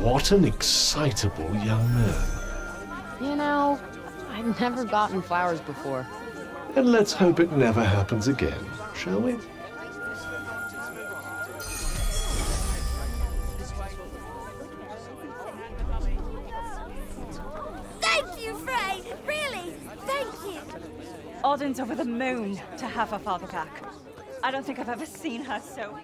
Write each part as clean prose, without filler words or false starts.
What an excitable young man. You know, I've never gotten flowers before. And let's hope it never happens again, shall we? Thank you, Frey! Really, thank you! Audin's over the moon to have her father back. I don't think I've ever seen her so...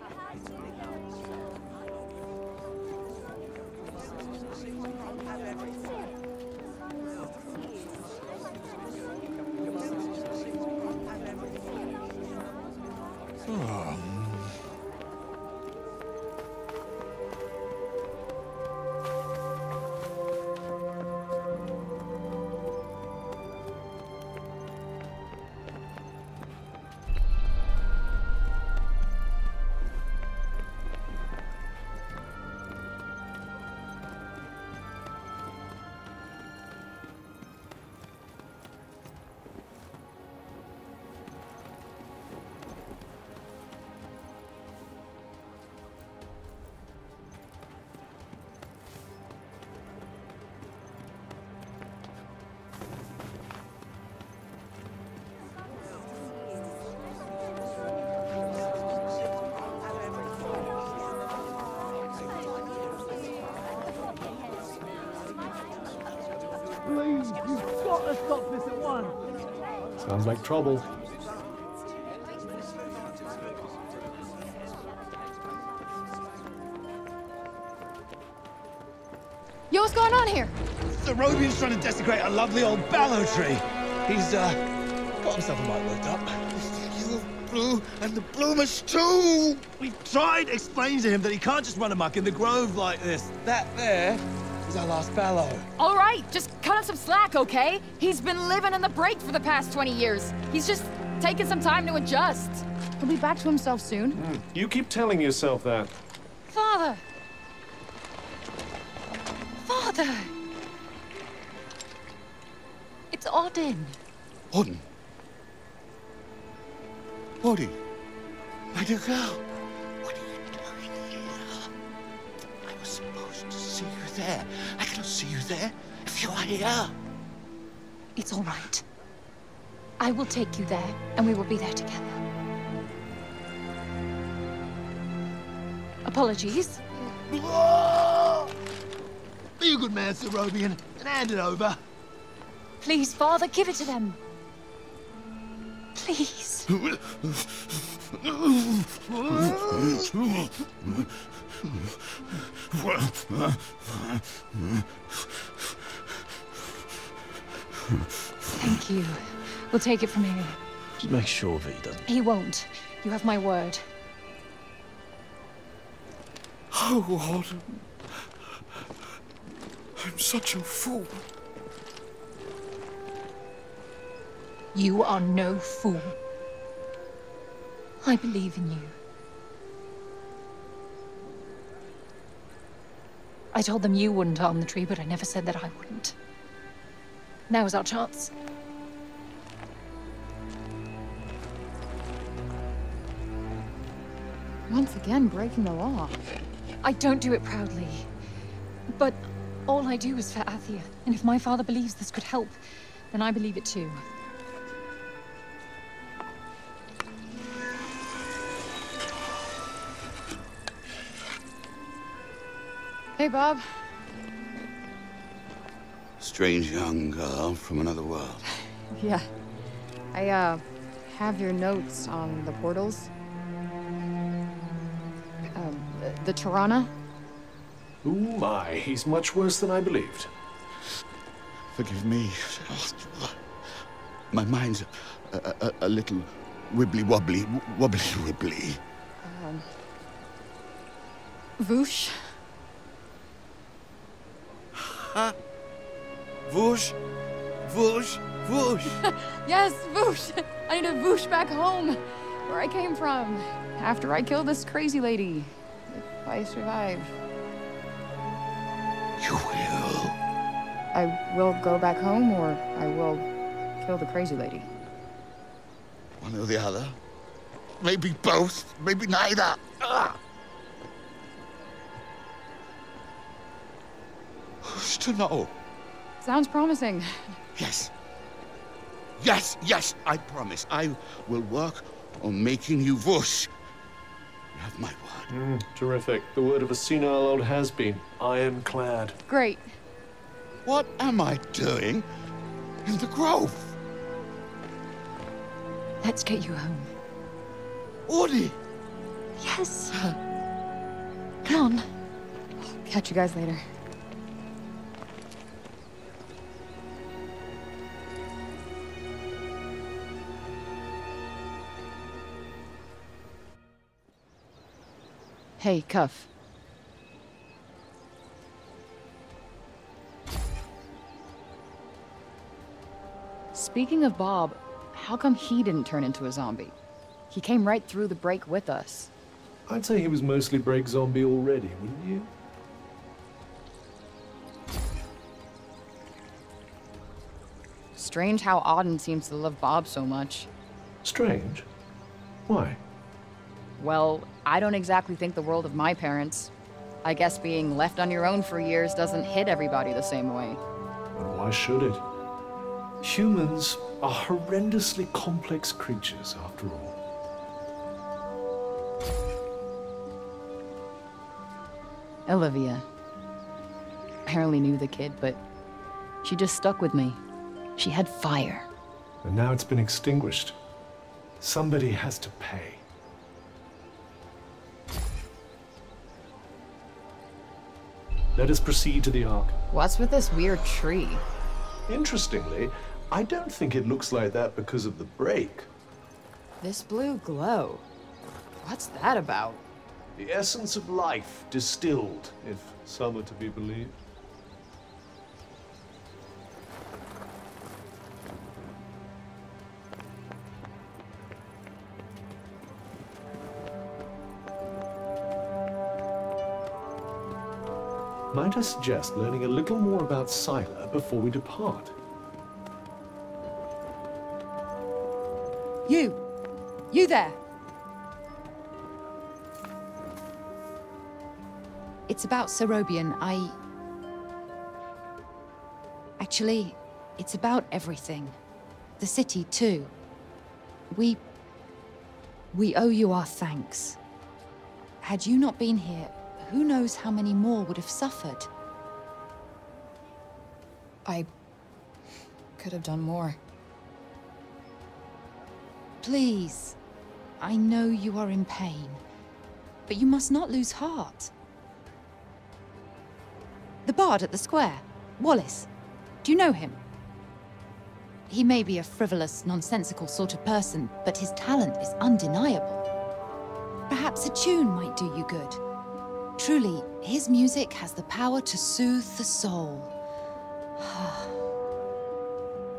Please, you've got to stop this at once. Sounds like trouble. Yo, what's going on here? The Robian's trying to desecrate a lovely old ballow tree. He's, got himself a mite worked up. You blue and the bloomers too! We've tried explaining to him that he can't just run amok in the grove like this. That there is our last ballow. All right, just cut him some slack, okay? He's been living in the break for the past 20 years. He's just taking some time to adjust. He'll be back to himself soon. You keep telling yourself that. Father! Father! It's Audin. Auden. Auden. My dear girl. What are you doing here? I was supposed to see you there. I cannot see you there if you are here. It's all right. I will take you there, and we will be there together. Apologies. Be a good man, Sir Robian, and hand it over. Please, Father, give it to them. Please. Thank you. We'll take it from here. Just make sure that he doesn't. He won't. You have my word. Oh, Auden. I'm such a fool. You are no fool. I believe in you. I told them you wouldn't harm the tree, but I never said that I wouldn't. Now is our chance. Once again, breaking the law. I don't do it proudly. But all I do is for Athia. And if my father believes this could help, then I believe it too. Hey, Bob. Strange young girl from another world. Yeah. I, have your notes on the portals. The Tirana. Oh my, he's much worse than I believed. Forgive me. My mind's a little wibbly-wobbly, wobbly-wibbly. Voosh. Huh? Whoosh, whoosh, whoosh. Yes, Voosh. I need to Voosh back home, where I came from, after I killed this crazy lady. If I survive. You will. I will go back home, or I will kill the crazy lady. One or the other. Maybe both, maybe neither. to know. Sounds promising. Yes. Yes, yes, I promise. I will work on making you whoosh. You have my word. Terrific. The word of a senile old has-been. Ironclad. Great. What am I doing in the grove? Let's get you home. Audie! Yes. Come on. Catch you guys later. Hey, Cuff. Speaking of Bob, how come he didn't turn into a zombie? He came right through the break with us. I'd say he was mostly break zombie already, wouldn't you? Strange how Auden seems to love Bob so much. Strange. Why? Well, I don't exactly think the world of my parents. I guess being left on your own for years doesn't hit everybody the same way. And why should it? Humans are horrendously complex creatures, after all. Olivia. I only knew the kid, but she just stuck with me. She had fire. And now it's been extinguished. Somebody has to pay. Let us proceed to the Ark. What's with this weird tree? Interestingly, I don't think it looks like that because of the break. This blue glow. What's that about? The essence of life distilled, if some are to be believed. Might I suggest learning a little more about Sila before we depart? You there! It's about Serobian. Actually, it's about everything. The city, too. We owe you our thanks. Had you not been here, who knows how many more would have suffered? I could have done more. Please. I know you are in pain, but you must not lose heart. The bard at the square, Wallace. Do you know him? He may be a frivolous, nonsensical sort of person, but his talent is undeniable. Perhaps a tune might do you good. Truly, his music has the power to soothe the soul.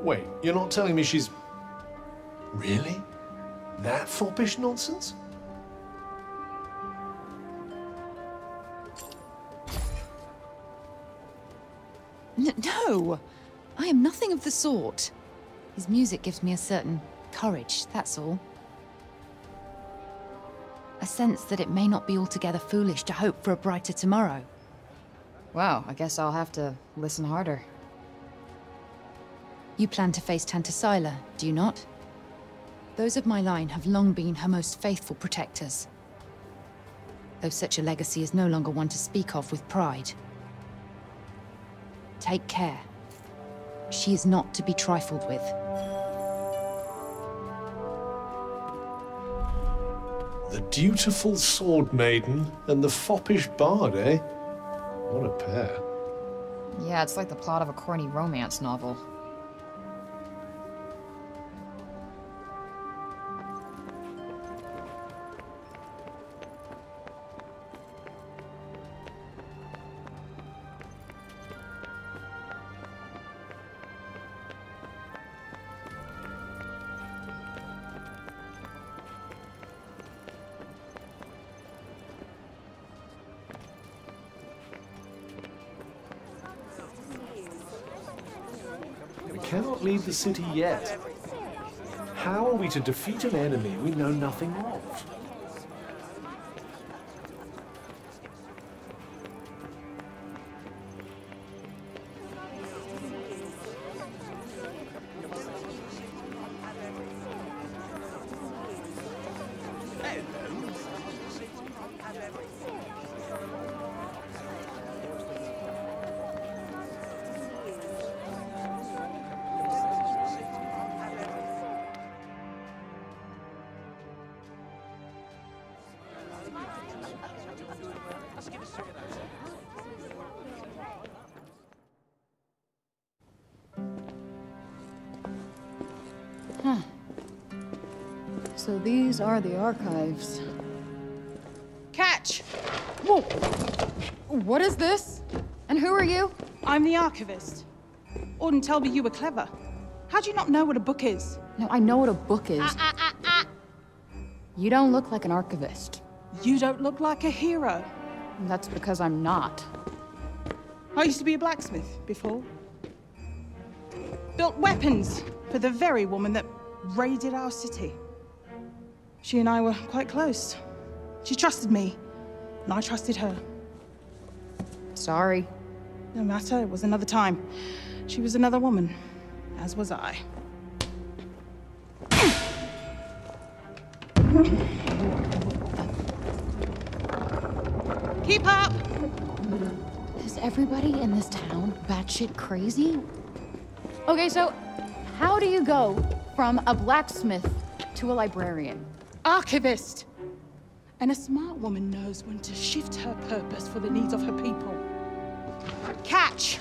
Wait, you're not telling me she's... Really? That foppish nonsense? No! I am nothing of the sort. His music gives me a certain courage, that's all. A sense that it may not be altogether foolish to hope for a brighter tomorrow. Wow, I guess I'll have to listen harder. You plan to face Tanta Sila, do you not? Those of my line have long been her most faithful protectors. Though such a legacy is no longer one to speak of with pride. Take care. She is not to be trifled with. The dutiful sword maiden and the foppish bard, eh? What a pair. Yeah, it's like the plot of a corny romance novel. We cannot leave the city yet. How are we to defeat an enemy we know nothing of? So these are the archives. Catch! Whoa! What is this? And who are you? I'm the archivist. Auden told me you were clever. How do you not know what a book is? No, I know what a book is. You don't look like an archivist. You don't look like a hero. That's because I'm not. I used to be a blacksmith before. Built weapons for the very woman that raided our city. She and I were quite close. She trusted me, and I trusted her. Sorry. No matter, it was another time. She was another woman, as was I. Keep up! Is everybody in this town batshit crazy? Okay, so how do you go from a blacksmith to a librarian? Archivist! And a smart woman knows when to shift her purpose for the needs of her people. Catch!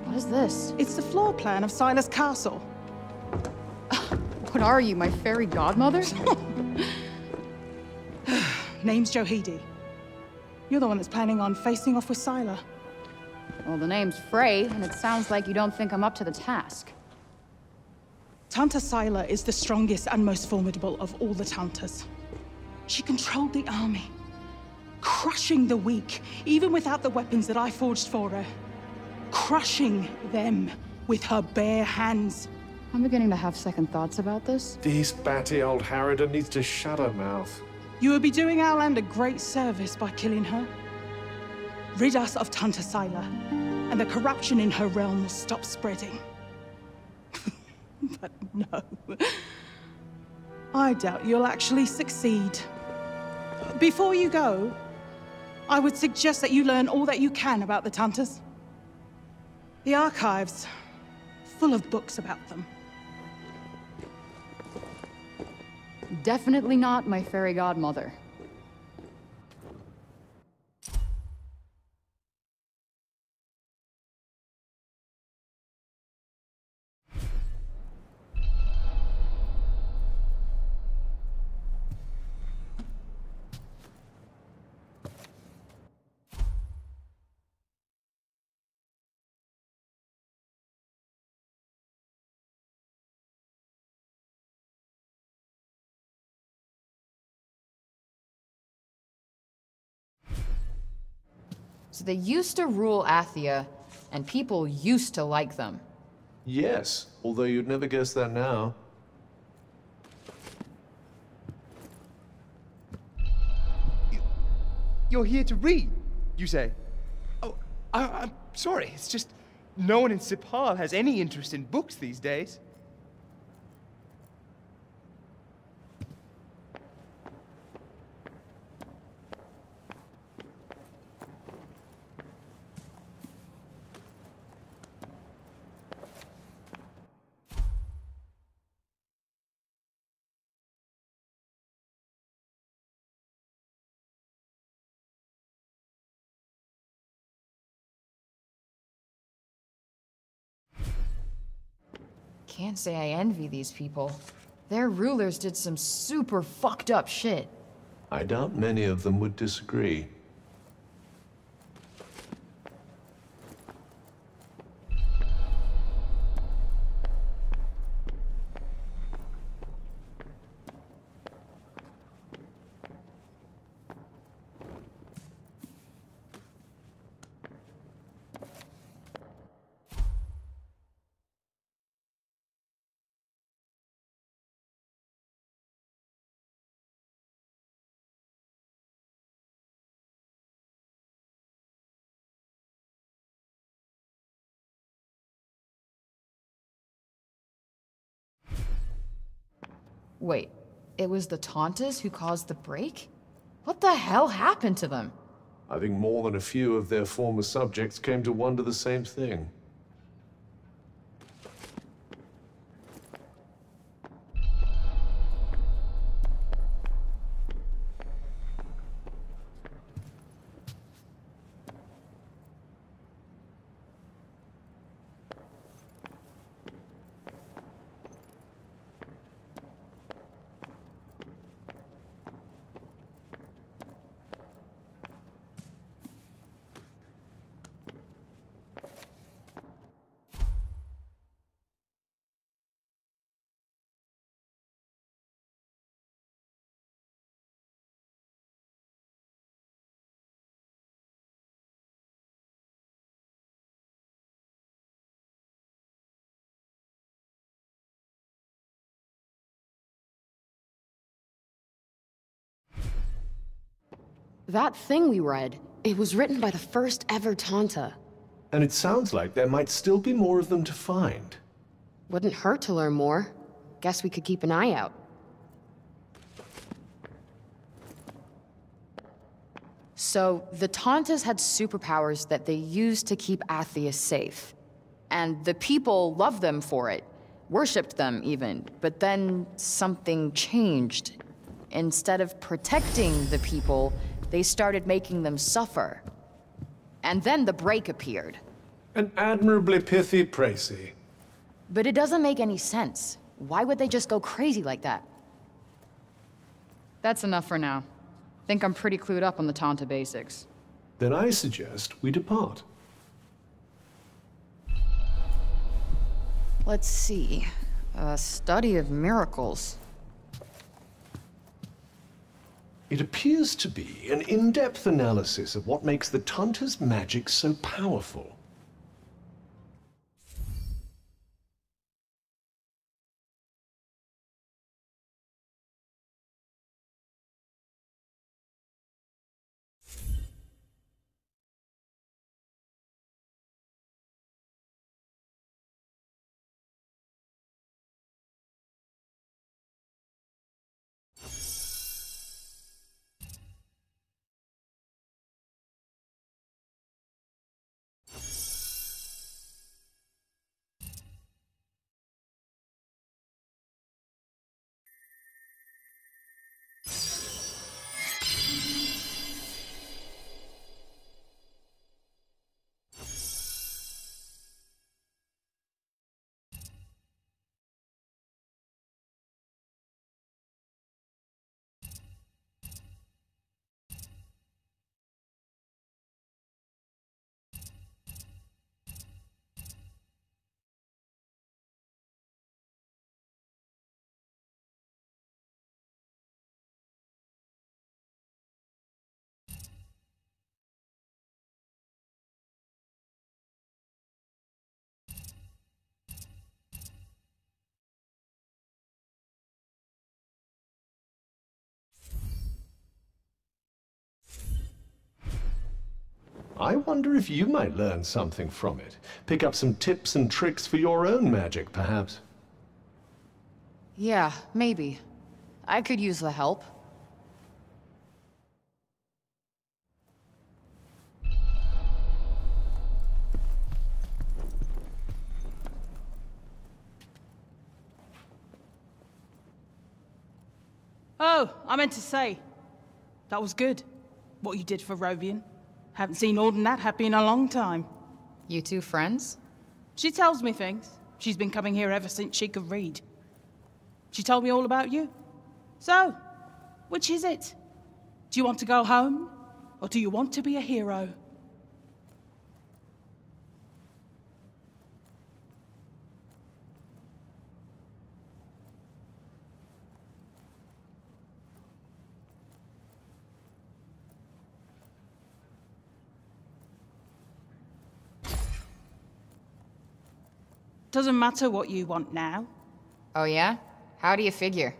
What is this? It's the floor plan of Silas Castle. What are you, my fairy godmother? Name's Johidi. You're the one that's planning on facing off with Sila. Well, the name's Frey, and it sounds like you don't think I'm up to the task. Tanta Sila is the strongest and most formidable of all the Tantas. She controlled the army, crushing the weak, even without the weapons that I forged for her. Crushing them with her bare hands. I'm beginning to have second thoughts about this. This batty old Harridan needs to shut her mouth. You would be doing our land a great service by killing her. Rid us of Tanta Sila, and the corruption in her realm will stop spreading. But no. I doubt you'll actually succeed. Before you go, I would suggest that you learn all that you can about the Tantas. The archives, full of books about them. Definitely not my fairy godmother. So they used to rule Athia, and people used to like them. Yes, although you'd never guess that now. You're here to read, you say? Oh, I'm sorry, it's just no one in Sipal has any interest in books these days. Can't say I envy these people. Their rulers did some super fucked up shit. I doubt many of them would disagree. Wait, it was the Tauntas who caused the break? What the hell happened to them? I think more than a few of their former subjects came to wonder the same thing. That thing we read, it was written by the first ever Tanta. And it sounds like there might still be more of them to find. Wouldn't hurt to learn more. Guess we could keep an eye out. So, the Tantas had superpowers that they used to keep Athia safe. And the people loved them for it. Worshipped them, even. But then something changed. Instead of protecting the people, they started making them suffer. And then the break appeared. An admirably pithy précis. But it doesn't make any sense. Why would they just go crazy like that? That's enough for now. Think I'm pretty clued up on the Tanta basics. Then I suggest we depart. Let's see. A study of miracles. It appears to be an in-depth analysis of what makes the Tanta's magic so powerful. I wonder if you might learn something from it. Pick up some tips and tricks for your own magic, perhaps. Yeah, maybe. I could use the help. Oh, I meant to say, that was good, what you did for Rovian. Haven't seen Alden that happy in a long time. You two friends? She tells me things. She's been coming here ever since she could read. She told me all about you. So, which is it? Do you want to go home? Or do you want to be a hero? Doesn't matter what you want now. Oh yeah? How do you figure?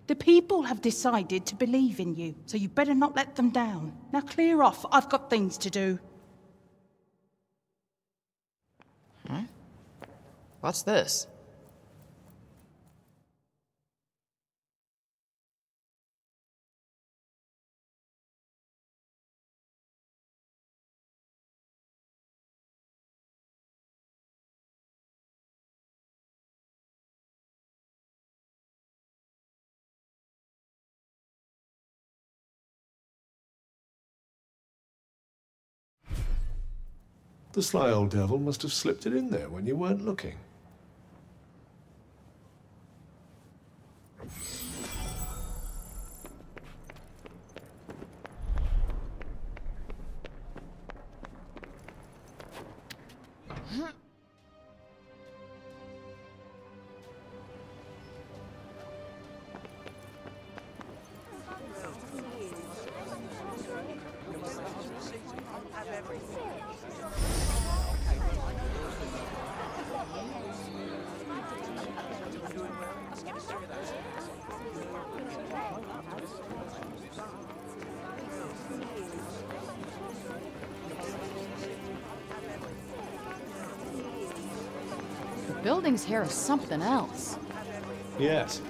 The people have decided to believe in you, so you better not let them down. Now clear off, I've got things to do. Huh? What's this? The sly old devil must have slipped it in there when you weren't looking. buildings here are something else. Yes,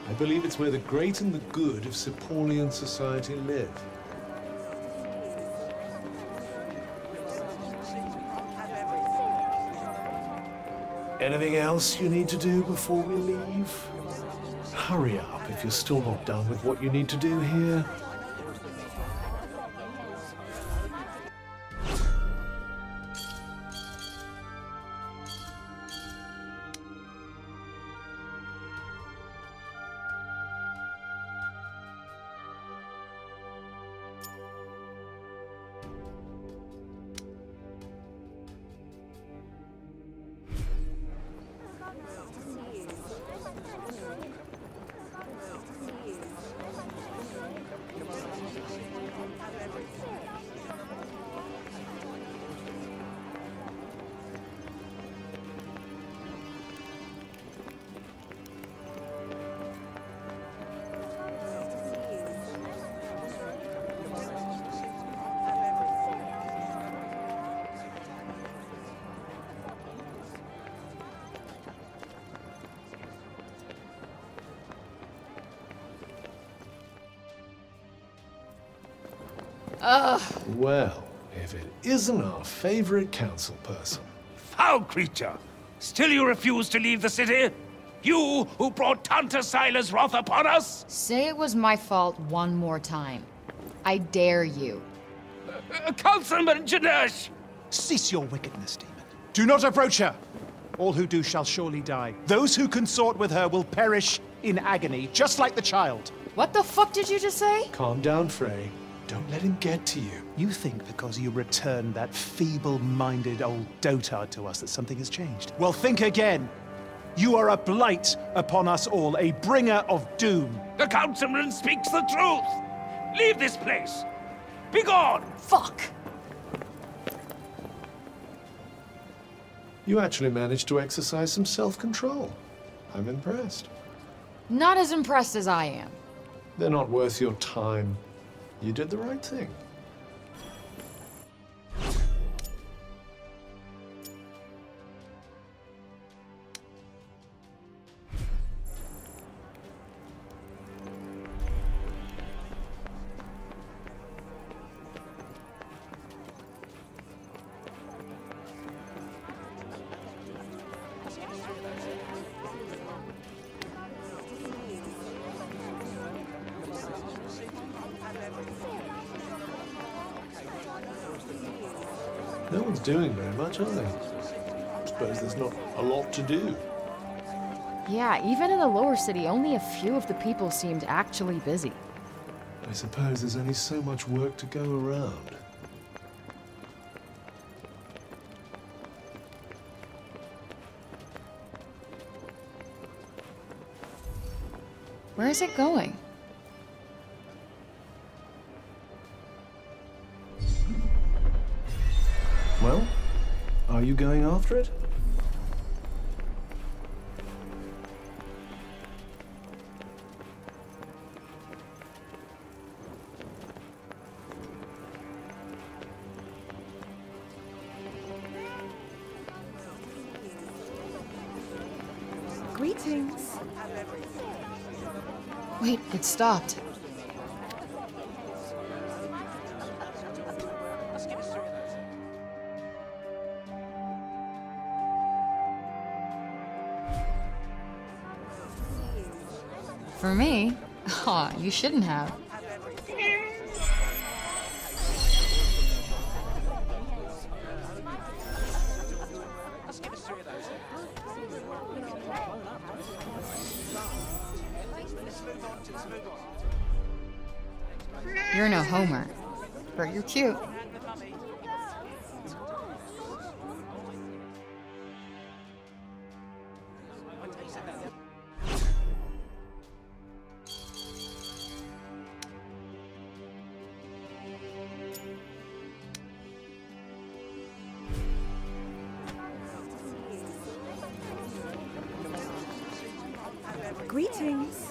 I believe it's where the great and the good of Seporlian society live. Anything else you need to do before we leave? Hurry up if you're still not done with what you need to do here. Ugh. Well, if it isn't our favorite council person. Foul creature! Still you refuse to leave the city? You who brought Tanta Sila's wrath upon us? Say it was my fault one more time. I dare you. Councilman Janesh! Cease your wickedness, demon. Do not approach her! All who do shall surely die. Those who consort with her will perish in agony, just like the child. What the fuck did you just say? Calm down, Frey. Don't let him get to you. You think because you returned that feeble-minded old dotard to us that something has changed? Well, think again. You are a blight upon us all, a bringer of doom. The councilman speaks the truth! Leave this place! Be gone! Fuck! You actually managed to exercise some self-control. I'm impressed. Not as impressed as I am. They're not worth your time. You did the right thing. No one's doing very much, are they? I suppose there's not a lot to do. Yeah, even in the lower city, only a few of the people seemed actually busy. I suppose there's only so much work to go around. Where is it going? Well, are you going after it? Greetings. Wait, it stopped. For me? Aw, you shouldn't have. You're no Homer, but you're cute. Greetings.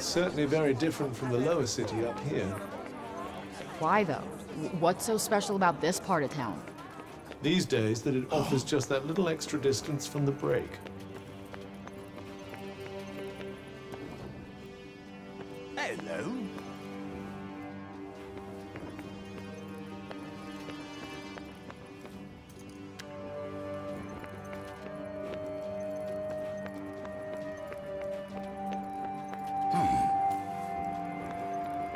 It's certainly very different from the lower city up here. Why, though? What's so special about this part of town? These days, that it offers just that little extra distance from the break. Hello.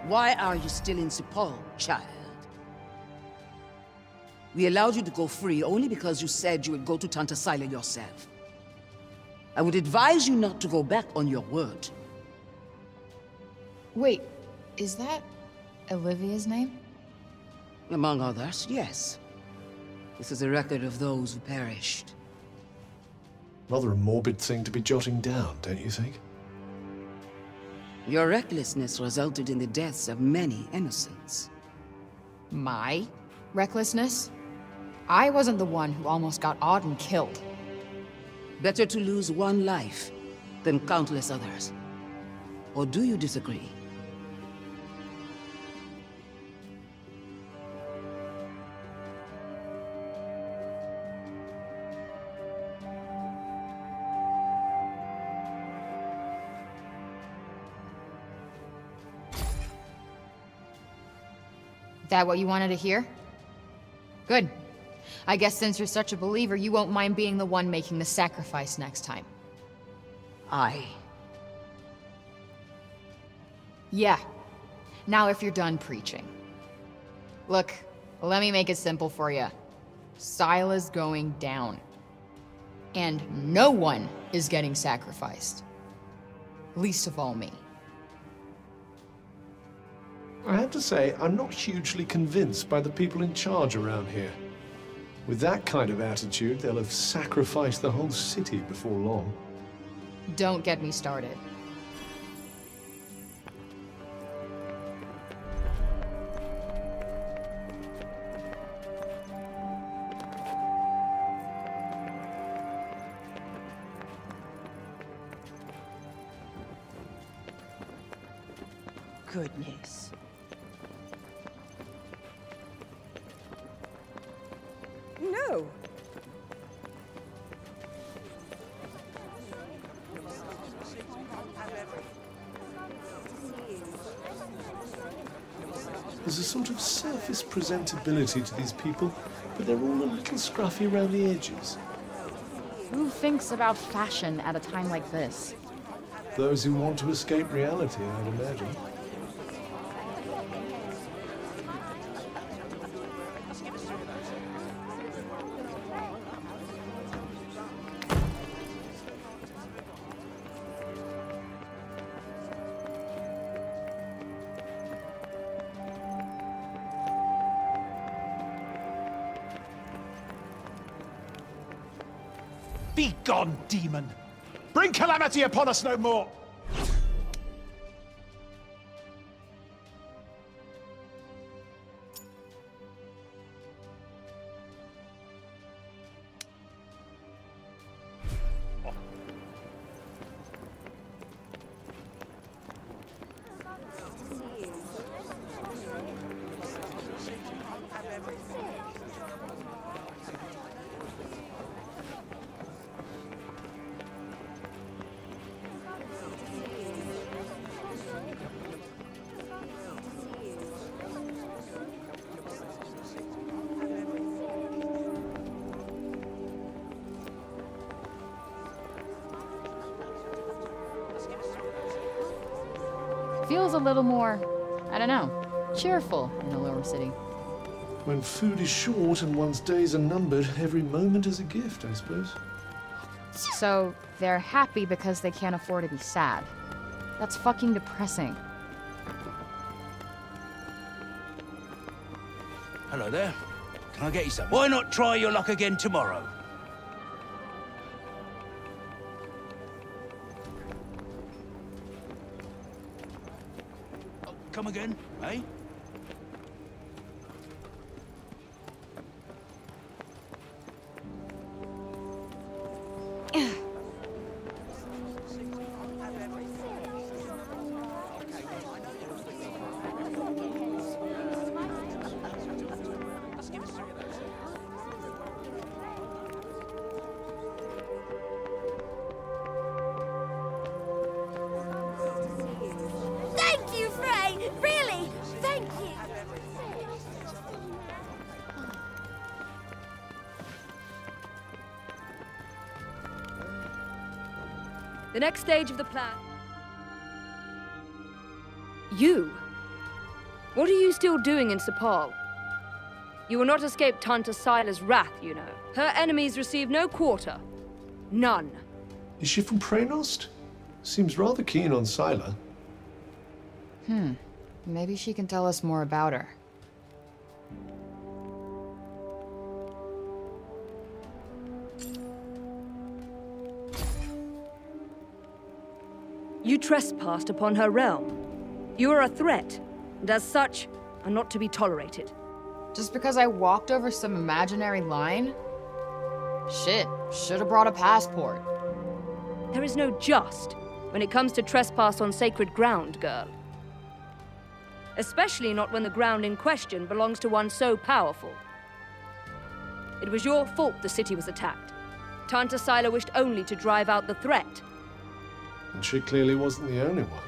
Why are you still in Sepal, child? We allowed you to go free only because you said you would go to Tanta Sila yourself. I would advise you not to go back on your word. Wait, is that Olivia's name? Among others, yes. This is a record of those who perished. Rather a morbid thing to be jotting down, don't you think? Your recklessness resulted in the deaths of many innocents. My recklessness? I wasn't the one who almost got Auden killed. Better to lose one life than countless others. Or do you disagree? That what you wanted to hear? Good. I guess since you're such a believer, you won't mind being the one making the sacrifice next time. Yeah. Now if you're done preaching. Look, let me make it simple for you. Sila's going down. And no one is getting sacrificed. Least of all me. I have to say, I'm not hugely convinced by the people in charge around here. With that kind of attitude, they'll have sacrificed the whole city before long. Don't get me started. Goodness. No. There's a sort of surface presentability to these people, but they're all a little scruffy around the edges. Who thinks about fashion at a time like this? Those who want to escape reality, I'd imagine. Be gone, demon! Bring calamity upon us no more! Feels a little more, I don't know, cheerful in the lower city. When food is short and one's days are numbered, every moment is a gift, I suppose. So, they're happy because they can't afford to be sad. That's fucking depressing. Hello there. Can I get you some? Why not try your luck again tomorrow? Come again, eh? The next stage of the plan... You? What are you still doing in Sepal? You will not escape Tanta Sila's wrath, you know. Her enemies receive no quarter. None. Is she from Praenost? Seems rather keen on Sila. Maybe she can tell us more about her. You trespassed upon her realm. You are a threat, and as such, are not to be tolerated. Just because I walked over some imaginary line? Shit, should have brought a passport. There is no just when it comes to trespass on sacred ground, girl. Especially not when the ground in question belongs to one so powerful. It was your fault the city was attacked. Tanta Sila wished only to drive out the threat. And she clearly wasn't the only one.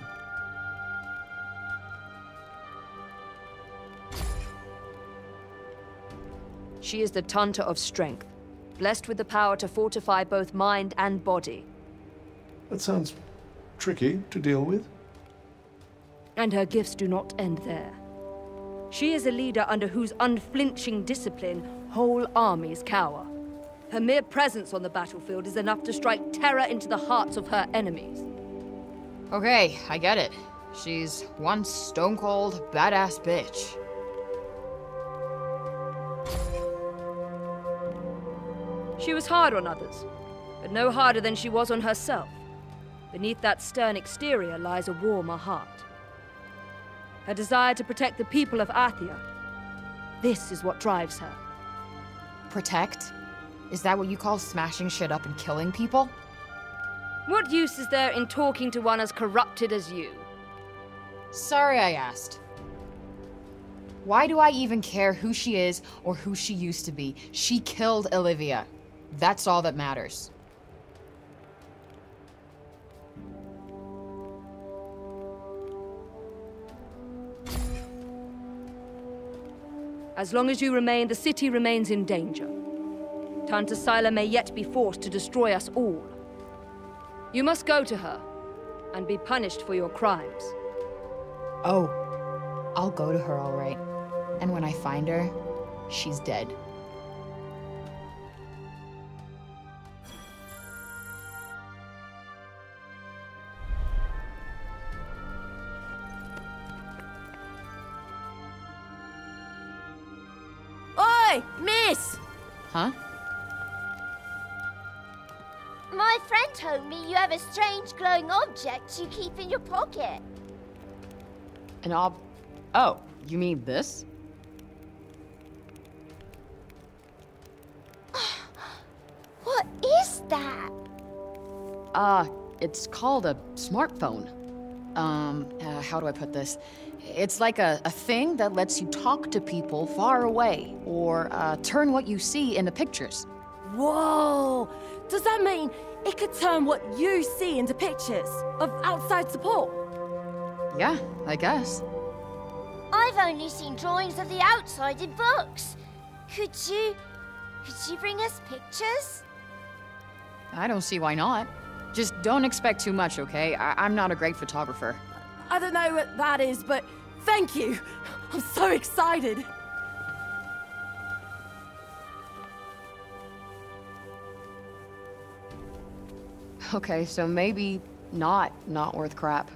She is the Tanta of strength, blessed with the power to fortify both mind and body. That sounds tricky to deal with. And her gifts do not end there. She is a leader under whose unflinching discipline whole armies cower. Her mere presence on the battlefield is enough to strike terror into the hearts of her enemies. Okay, I get it. She's one stone-cold, badass bitch. She was hard on others, but no harder than she was on herself. Beneath that stern exterior lies a warmer heart. Her desire to protect the people of Athia. This is what drives her. Protect? Is that what you call smashing shit up and killing people? What use is there in talking to one as corrupted as you? Sorry I asked. Why do I even care who she is or who she used to be? She killed Olivia. That's all that matters. As long as you remain, the city remains in danger. Tanta Sila may yet be forced to destroy us all. You must go to her, and be punished for your crimes. Oh, I'll go to her all right. And when I find her, she's dead. Oi, miss! Huh? My friend told me you have a strange glowing object you keep in your pocket. An Oh, you mean this? What is that? It's called a smartphone. How do I put this? It's like a thing that lets you talk to people far away, or turn what you see into pictures. Whoa! Does that mean it could turn what you see into pictures of outside support? Yeah, I guess. I've only seen drawings of the outside in books. Could you bring us pictures? I don't see why not. Just don't expect too much, okay? I'm not a great photographer. I don't know what that is, but thank you. I'm so excited. Okay, so maybe not worth crap.